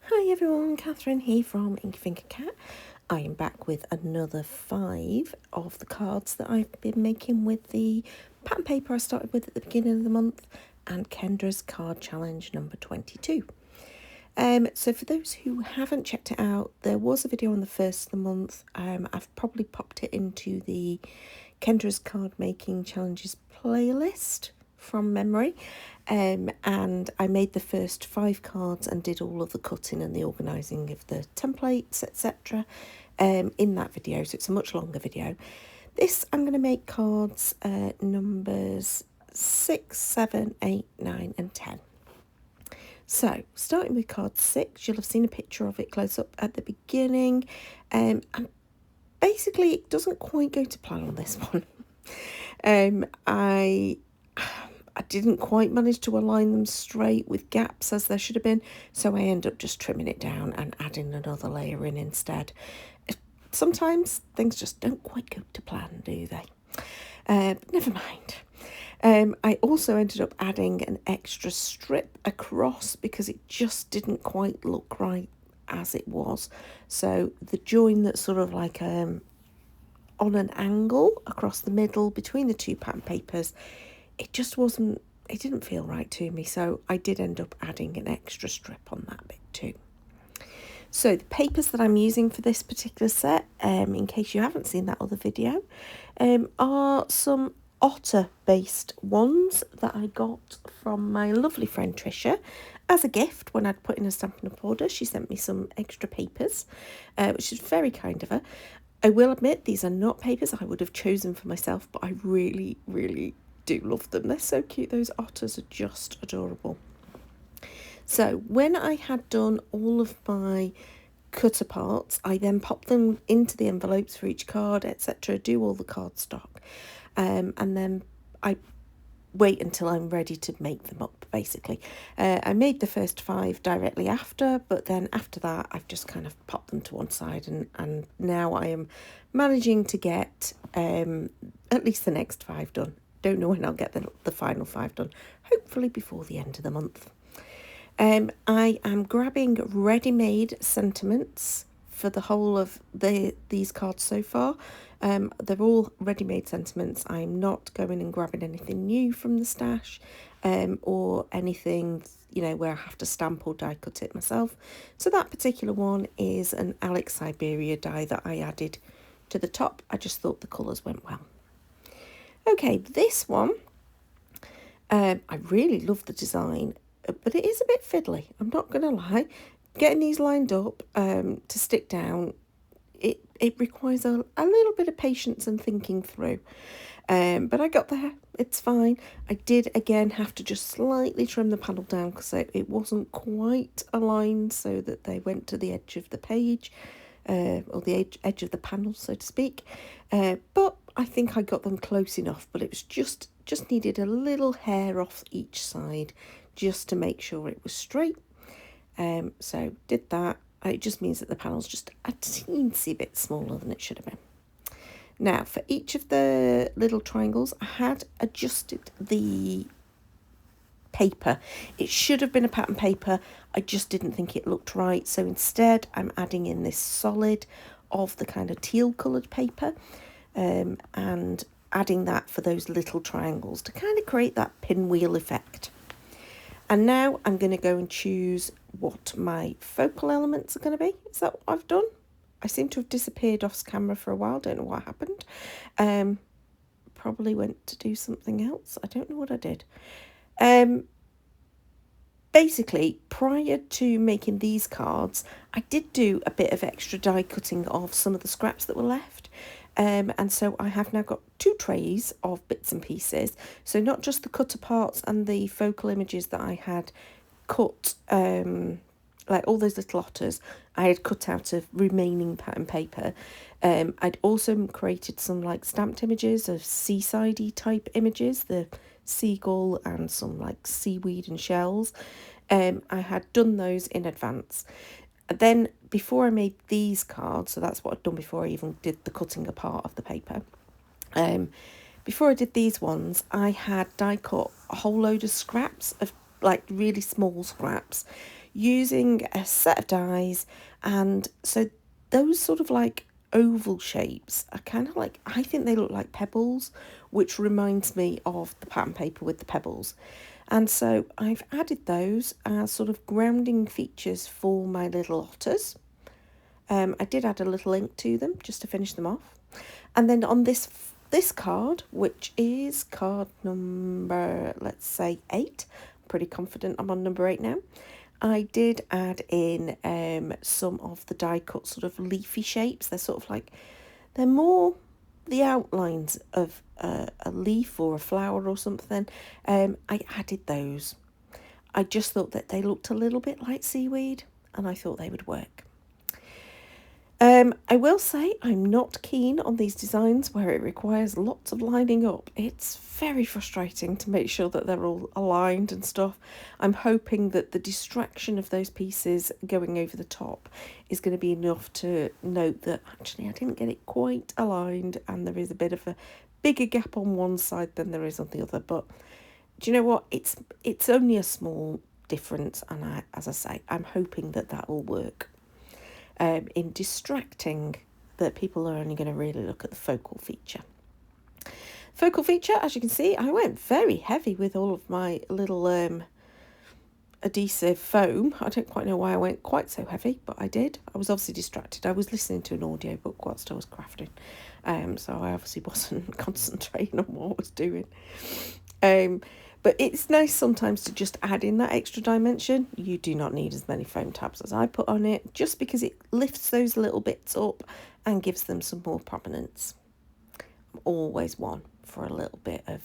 Hi everyone, Catherine here from Inky Finger Cat. I am back with another 5 of the cards that I've been making with the pattern paper I started with at the beginning of the month and Kendra's card challenge number 22. So for those who haven't checked it out, there was a video on the first of the month. I've probably popped it into the Kendra's card making challenges playlist from memory, and I made the first 5 cards and did all of the cutting and the organising of the templates, etc. In that video, so it's a much longer video. This I'm going to make cards numbers 6, 7, 8, 9 and 10. So, starting with card 6, you'll have seen a picture of it close up at the beginning. And basically, it doesn't quite go to plan on this one. I didn't quite manage to align them straight with gaps as there should have been, so I end up just trimming it down and adding another layer in instead. Sometimes things just don't quite go to plan, do they? But never mind. I also ended up adding an extra strip across because it just didn't quite look right as it was. So the join that's sort of like on an angle across the middle between the two pattern papers, it didn't feel right to me. So I did end up adding an extra strip on that bit too. So the papers that I'm using for this particular set, in case you haven't seen that other video, are some otter based ones that I got from my lovely friend Trisha as a gift when I'd put in a Stampin' Up! Order. She sent me some extra papers, which is very kind of her. I will admit these are not papers I would have chosen for myself, but I really, really do love them. They're so cute. Those otters are just adorable. So when I had done all of my cutter parts, I then pop them into the envelopes for each card, etc., do all the cardstock, and then I wait until I'm ready to make them up, basically. I made the first 5 directly after, but then after that I've just kind of popped them to one side, and now I am managing to get at least the next 5 done. Don't know when I'll get the final 5 done, hopefully before the end of the month. I am grabbing ready-made sentiments for the whole of these cards so far. They're all ready-made sentiments. I'm not going and grabbing anything new from the stash, or anything, where I have to stamp or die cut it myself. So that particular one is an Alex Siberia die that I added to the top. I just thought the colours went well. Okay, this one, I really love the design, but it is a bit fiddly, I'm not going to lie. Getting these lined up to stick down, it requires a little bit of patience and thinking through. But I got there, it's fine. I did again have to just slightly trim the panel down because it wasn't quite aligned so that they went to the edge of the page, or the edge of the panel, so to speak. But I think I got them close enough, but it was just needed a little hair off each side just to make sure it was straight. So did that. It just means that the panel's just a teensy bit smaller than it should have been. Now, for each of the little triangles, I had adjusted the paper. It should have been a pattern paper. I just didn't think it looked right. So instead, I'm adding in this solid of the kind of teal coloured paper, and adding that for those little triangles to kind of create that pinwheel effect. And now I'm going to go and choose what my focal elements are going to be. Is that what I've done? I seem to have disappeared off camera for a while. Don't know what happened. Probably went to do something else. I don't know what I did. Basically, prior to making these cards, I did do a bit of extra die cutting of some of the scraps that were left. And so I have now got 2 trays of bits and pieces. So not just the cutter parts and the focal images that I had cut, like all those little otters, I had cut out of remaining pattern paper. I'd also created some like stamped images of seaside-y type images, the seagull and some like seaweed and shells. I had done those in advance. Then before I made these cards, so that's what I'd done before I even did the cutting apart of the paper. Before I did these ones, I had die cut a whole load of scraps of like really small scraps using a set of dies. And so those sort of like oval shapes are kind of like, I think they look like pebbles, which reminds me of the pattern paper with the pebbles. And so I've added those as sort of grounding features for my little otters. I did add a little ink to them just to finish them off. And then on this card, which is card number, let's say 8, I'm pretty confident I'm on number 8 now, I did add in some of the die cut sort of leafy shapes. They're sort of like, they're more the outlines of a leaf or a flower or something. I added those. I just thought that they looked a little bit like seaweed and I thought they would work. I will say I'm not keen on these designs where it requires lots of lining up. It's very frustrating to make sure that they're all aligned and stuff. I'm hoping that the distraction of those pieces going over the top is going to be enough to note that actually I didn't get it quite aligned and there is a bit of a bigger gap on one side than there is on the other. But do you know what? It's only a small difference, and as I say, I'm hoping that that will work. In distracting that people are only going to really look at the focal feature. Focal feature, as you can see, I went very heavy with all of my little adhesive foam. I don't quite know why I went quite so heavy, but I did. I was obviously distracted. I was listening to an audiobook whilst I was crafting, so I obviously wasn't concentrating on what I was doing. But it's nice sometimes to just add in that extra dimension. You do not need as many foam tabs as I put on it, just because it lifts those little bits up and gives them some more prominence. I'm always one for a little bit of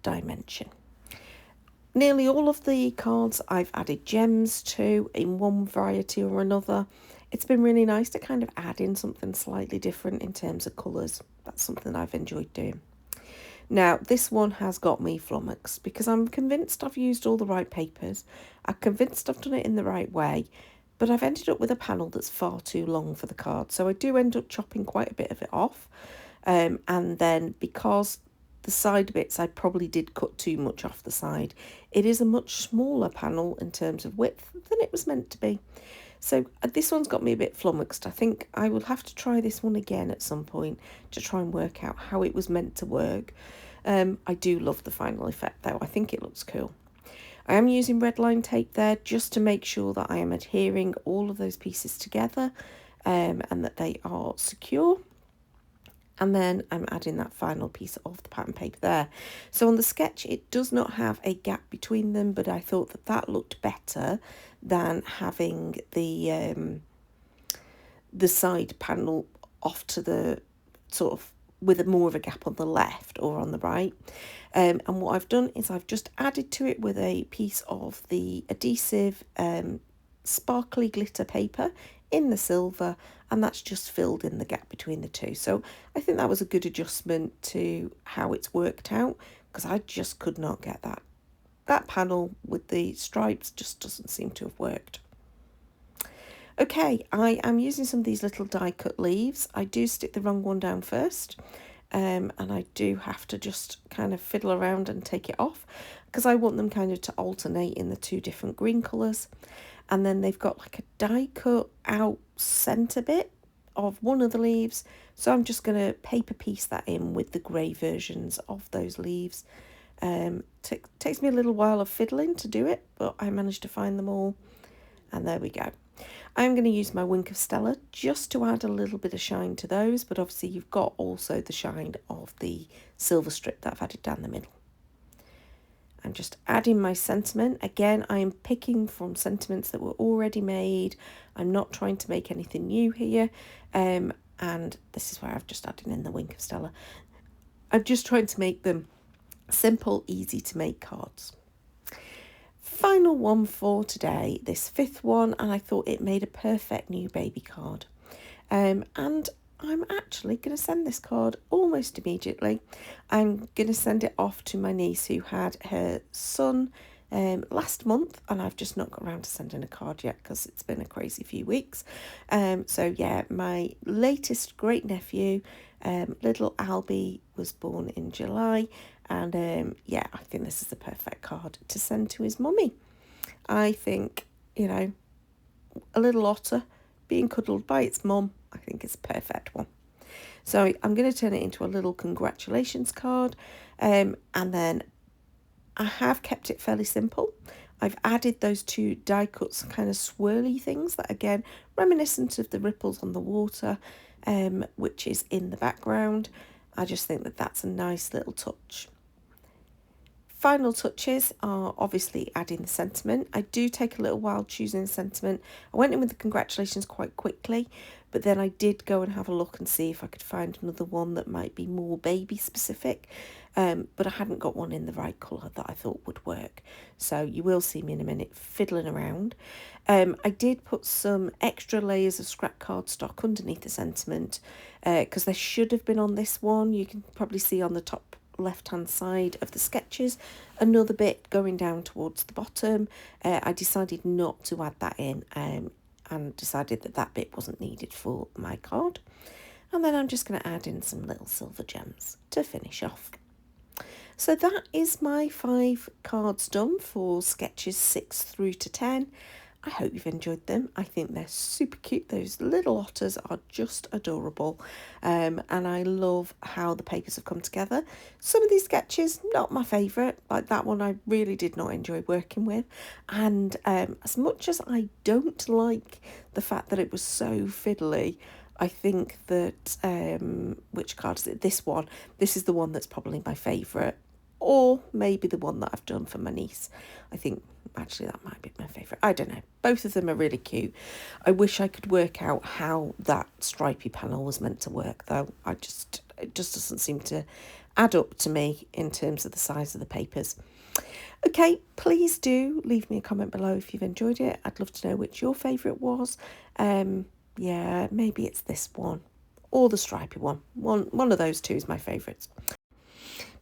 dimension. Nearly all of the cards I've added gems to in one variety or another. It's been really nice to kind of add in something slightly different in terms of colours. That's something I've enjoyed doing. Now, this one has got me flummoxed because I'm convinced I've used all the right papers. I'm convinced I've done it in the right way, but I've ended up with a panel that's far too long for the card. So I do end up chopping quite a bit of it off. And then because the side bits, I probably did cut too much off the side. It is a much smaller panel in terms of width than it was meant to be. So this one's got me a bit flummoxed. I think I will have to try this one again at some point to try and work out how it was meant to work. I do love the final effect though. I think it looks cool. I am using red line tape there just to make sure that I am adhering all of those pieces together and that they are secure. And then I'm adding that final piece of the pattern paper there. So on the sketch, it does not have a gap between them, but I thought that that looked better than having the side panel off to the sort of with more of a gap on the left or on the right. And what I've done is I've just added to it with a piece of the adhesive sparkly glitter paper in the silver, and that's just filled in the gap between the two. So I think that was a good adjustment to how it's worked out, because I just could not get that panel with the stripes just doesn't seem to have worked. Okay, I am using some of these little die cut leaves. I do stick the wrong one down first, and I do have to just kind of fiddle around and take it off because I want them kind of to alternate in the two different green colours. And then they've got like a die cut out centre bit of one of the leaves. So I'm just going to paper piece that in with the grey versions of those leaves. Takes me a little while of fiddling to do it, but I managed to find them all. And there we go. I'm going to use my Wink of Stella just to add a little bit of shine to those. But obviously you've got also the shine of the silver strip that I've added down the middle. I'm just adding my sentiment. Again, I am picking from sentiments that were already made. I'm not trying to make anything new here. And this is where I've just added in the Wink of Stella. I'm just trying to make them simple, easy to make cards. Final one for today, this 5th one, and I thought it made a perfect new baby card. And I'm actually going to send this card almost immediately. I'm going to send it off to my niece who had her son last month, and I've just not got around to sending a card yet because it's been a crazy few weeks. So yeah, my latest great nephew, little Albie, was born in July, and yeah, I think this is the perfect card to send to his mummy. I think, you know, a little otter being cuddled by its mum, I think it's a perfect one. So I'm going to turn it into a little congratulations card, and then I have kept it fairly simple. I've added those two die cuts, kind of swirly things that, again, reminiscent of the ripples on the water, which is in the background. I just think that that's a nice little touch. Final touches are obviously adding the sentiment. I do take a little while choosing the sentiment. I went in with the congratulations quite quickly, but then I did go and have a look and see if I could find another one that might be more baby specific, but I hadn't got one in the right colour that I thought would work. So you will see me in a minute fiddling around. I did put some extra layers of scrap cardstock underneath the sentiment, because there should have been on this one. You can probably see on the top left hand side of the sketches another bit going down towards the bottom. I decided not to add that in, and decided that that bit wasn't needed for my card. And then I'm just going to add in some little silver gems to finish off. So that is my 5 cards done for sketches 6 through to 10. I hope you've enjoyed them. I think they're super cute. Those little otters are just adorable. And I love how the papers have come together. Some of these sketches, not my favourite. Like that one, I really did not enjoy working with. And as much as I don't like the fact that it was so fiddly, I think that, which card is it? This one. This is the one that's probably my favourite. Or maybe the one that I've done for my niece. I think actually that might be my favourite. I don't know. Both of them are really cute. I wish I could work out how that stripy panel was meant to work, though. It just doesn't seem to add up to me in terms of the size of the papers. Okay, please do leave me a comment below if you've enjoyed it. I'd love to know which your favourite was. Yeah, maybe it's this one or the stripy one. One of those two is my favourites.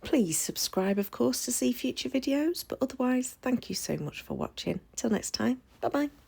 Please subscribe, of course, to see future videos, but otherwise, thank you so much for watching. Till next time, bye-bye.